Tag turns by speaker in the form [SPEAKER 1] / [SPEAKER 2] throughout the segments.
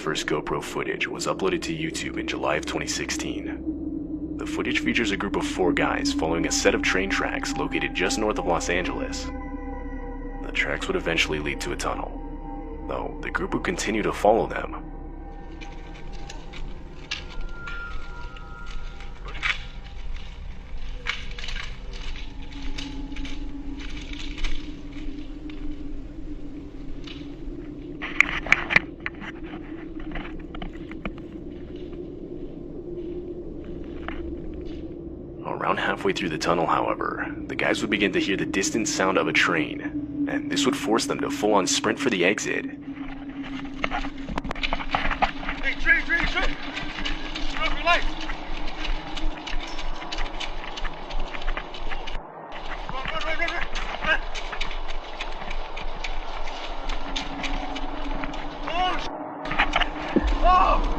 [SPEAKER 1] first GoPro footage was uploaded to YouTube in July of 2016. The footage features a group of 4 guys following a set of train tracks located just north of Los Angeles. The tracks would eventually lead to a tunnel, though the group would continue to follow them. Around halfway through the tunnel, however, the guys would begin to hear the distant sound of a train, and this would force them to full-on sprint for the exit.
[SPEAKER 2] Hey, train! Turn off your lights! Run! Oh!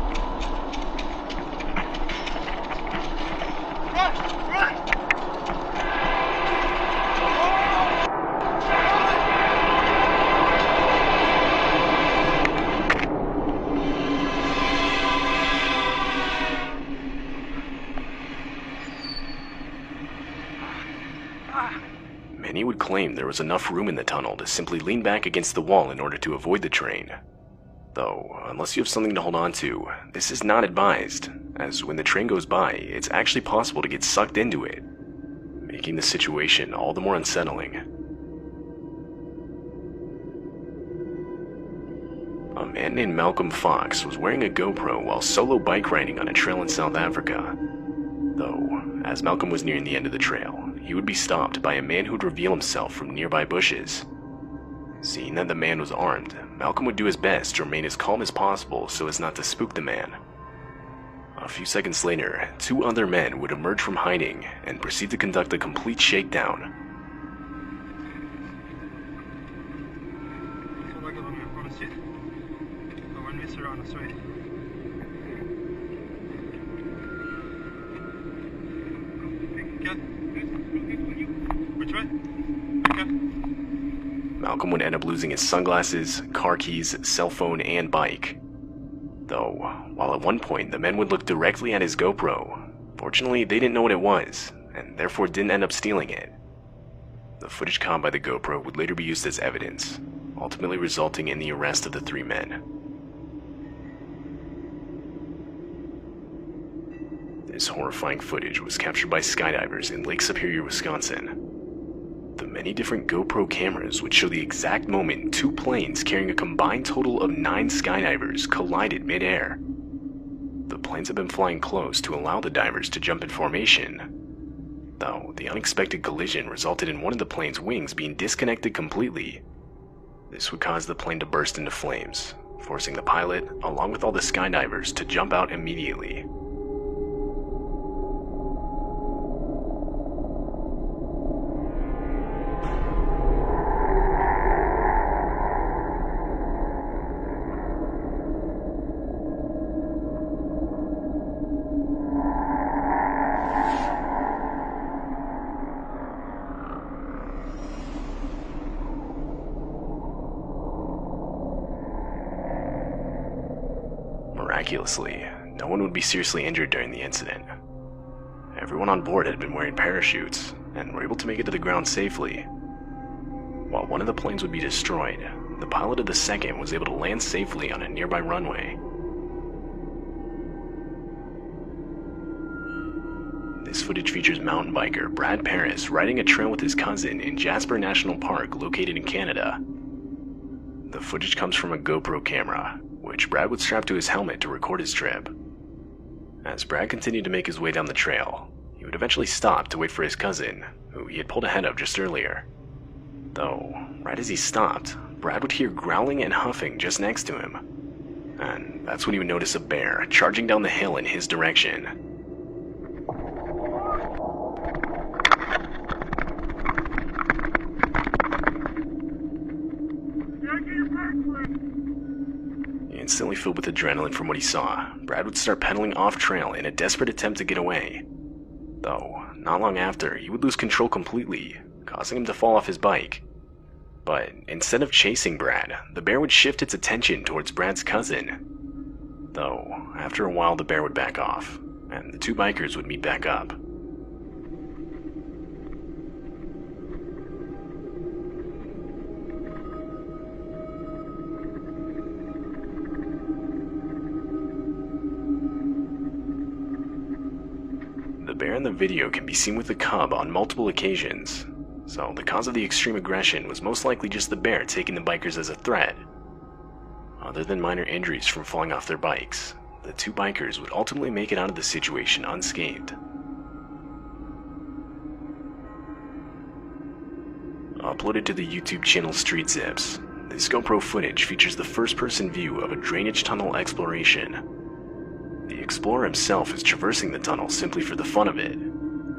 [SPEAKER 1] Many would claim there was enough room in the tunnel to simply lean back against the wall in order to avoid the train. Though, unless you have something to hold on to, this is not advised, as when the train goes by, it's actually possible to get sucked into it, making the situation all the more unsettling. A man named Malcolm Fox was wearing a GoPro while solo bike riding on a trail in South Africa. Though, as Malcolm was nearing the end of the trail, he would be stopped by a man who would reveal himself from nearby bushes. Seeing that the man was armed, Malcolm would do his best to remain as calm as possible so as not to spook the man. A few seconds later, 2 other men would emerge from hiding and proceed to conduct a complete shakedown. Malcolm would end up losing his sunglasses, car keys, cell phone, and bike. Though, while at one point the men would look directly at his GoPro, fortunately they didn't know what it was, and therefore didn't end up stealing it. The footage caught by the GoPro would later be used as evidence, ultimately resulting in the arrest of the 3 men. This horrifying footage was captured by skydivers in Lake Superior, Wisconsin. The many different GoPro cameras would show the exact moment 2 planes carrying a combined total of 9 skydivers collided mid-air. The planes had been flying close to allow the divers to jump in formation, though the unexpected collision resulted in one of the plane's wings being disconnected completely. This would cause the plane to burst into flames, forcing the pilot, along with all the skydivers, to jump out immediately. Miraculously, no one would be seriously injured during the incident. Everyone on board had been wearing parachutes and were able to make it to the ground safely. While one of the planes would be destroyed, the pilot of the second was able to land safely on a nearby runway. This footage features mountain biker Brad Paris riding a trail with his cousin in Jasper National Park located in Canada. The footage comes from a GoPro camera, which Brad would strap to his helmet to record his trip. As Brad continued to make his way down the trail, he would eventually stop to wait for his cousin, who he had pulled ahead of just earlier. Though, right as he stopped, Brad would hear growling and huffing just next to him. And that's when he would notice a bear charging down the hill in his direction. Instantly filled with adrenaline from what he saw, Brad would start pedaling off-trail in a desperate attempt to get away. Though, not long after, he would lose control completely, causing him to fall off his bike. But instead of chasing Brad, the bear would shift its attention towards Brad's cousin. Though, after a while the bear would back off, and the two bikers would meet back up. The bear in the video can be seen with the cub on multiple occasions, so the cause of the extreme aggression was most likely just the bear taking the bikers as a threat. Other than minor injuries from falling off their bikes, the two bikers would ultimately make it out of the situation unscathed. Uploaded to the YouTube channel Street Zips, this GoPro footage features the first-person view of a drainage tunnel exploration. The explorer himself is traversing the tunnel simply for the fun of it,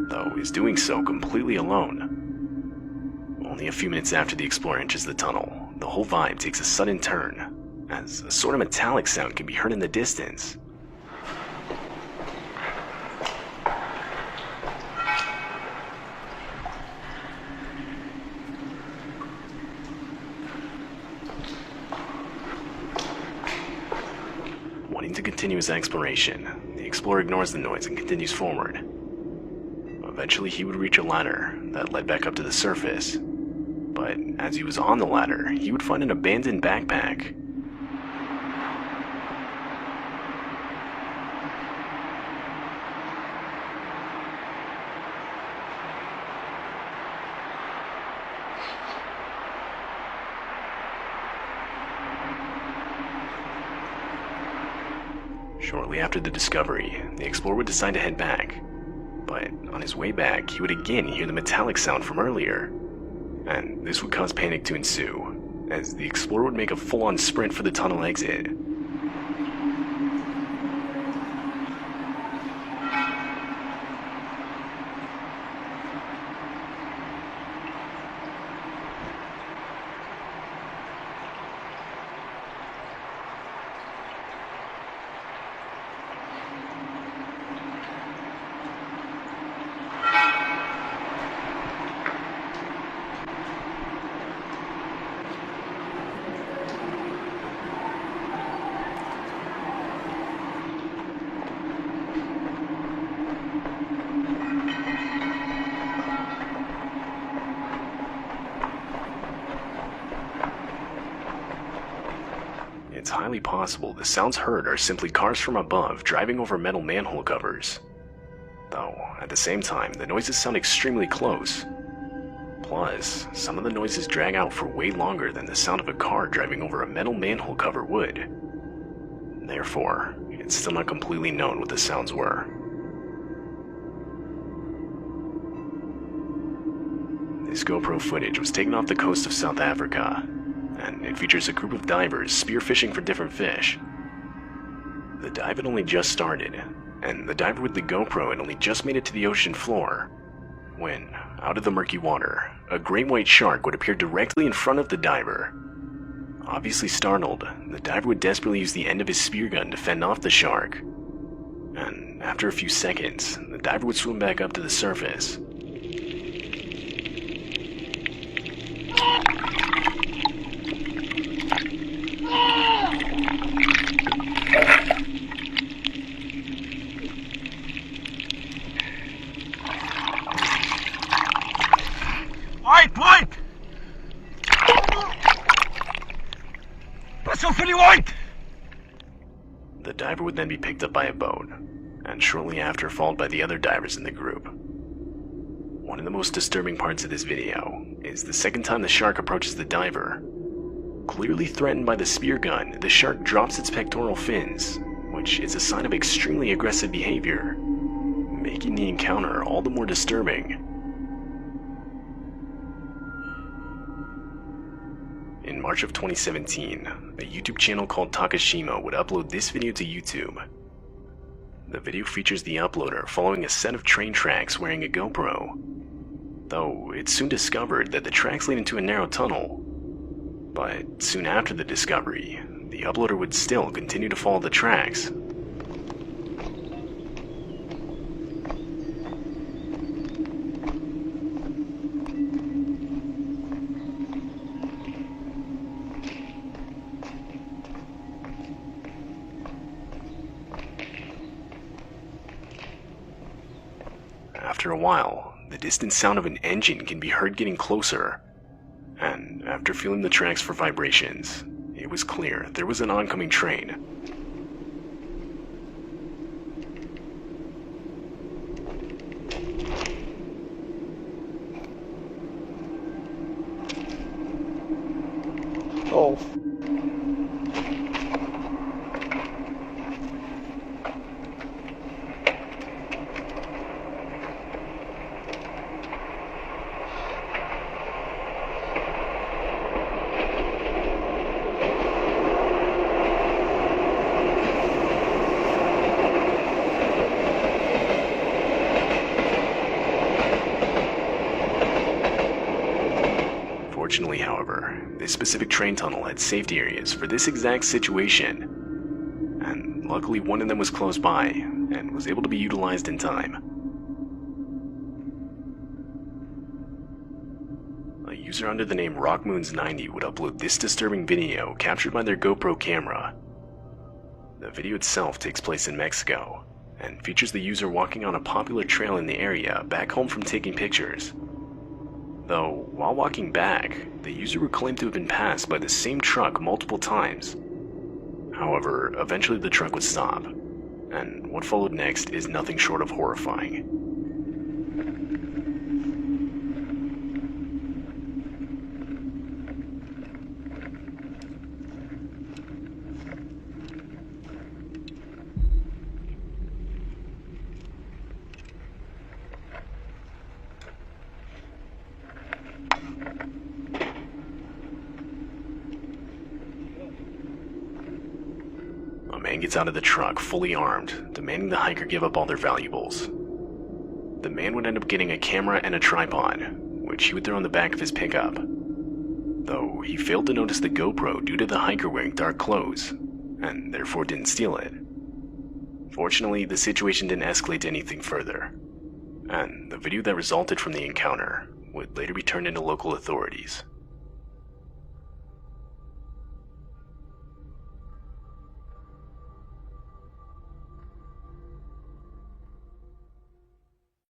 [SPEAKER 1] though is doing so completely alone. Only a few minutes after the explorer enters the tunnel, the whole vibe takes a sudden turn, as a sort of metallic sound can be heard in the distance. Wanting to continue his exploration, the explorer ignores the noise and continues forward. Eventually he would reach a ladder that led back up to the surface, but as he was on the ladder, he would find an abandoned backpack. Shortly after the discovery, the explorer would decide to head back, but on his way back, he would again hear the metallic sound from earlier, and this would cause panic to ensue, as the explorer would make a full-on sprint for the tunnel exit. It's highly possible the sounds heard are simply cars from above driving over metal manhole covers. Though, at the same time, the noises sound extremely close. Plus, some of the noises drag out for way longer than the sound of a car driving over a metal manhole cover would. Therefore, it's still not completely known what the sounds were. This GoPro footage was taken off the coast of South Africa, and it features a group of divers spearfishing for different fish. The dive had only just started, and the diver with the GoPro had only just made it to the ocean floor, when, out of the murky water, a great white shark would appear directly in front of the diver. Obviously startled, the diver would desperately use the end of his spear gun to fend off the shark, and after a few seconds, the diver would swim back up to the surface.
[SPEAKER 2] White! Pas op vir die white!
[SPEAKER 1] The diver would then be picked up by a boat, and shortly after followed by the other divers in the group. One of the most disturbing parts of this video is the second time the shark approaches the diver. Clearly threatened by the spear gun, the shark drops its pectoral fins, which is a sign of extremely aggressive behavior, making the encounter all the more disturbing. In March of 2017, a YouTube channel called Takashima would upload this video to YouTube. The video features the uploader following a set of train tracks wearing a GoPro, though it's soon discovered that the tracks lead into a narrow tunnel. But soon after the discovery, the uploader would still continue to follow the tracks. after a while, the distant sound of an engine can be heard getting closer, and after feeling the tracks for vibrations, it was clear there was an oncoming train.
[SPEAKER 3] Oh.
[SPEAKER 1] Fortunately, however, this specific train tunnel had safety areas for this exact situation, and luckily one of them was close by and was able to be utilized in time. A user under the name RockMoons90 would upload this disturbing video captured by their GoPro camera. The video itself takes place in Mexico and features the user walking on a popular trail in the area back home from taking pictures. Though, while walking back, the user would claim to have been passed by the same truck multiple times. However, eventually the truck would stop, and what followed next is nothing short of horrifying. A man gets out of the truck fully armed, demanding the hiker give up all their valuables. The man would end up getting a camera and a tripod, which he would throw in the back of his pickup. Though he failed to notice the GoPro due to the hiker wearing dark clothes, and therefore didn't steal it. Fortunately, the situation didn't escalate to anything further, and the video that resulted from the encounter would later be turned into local authorities.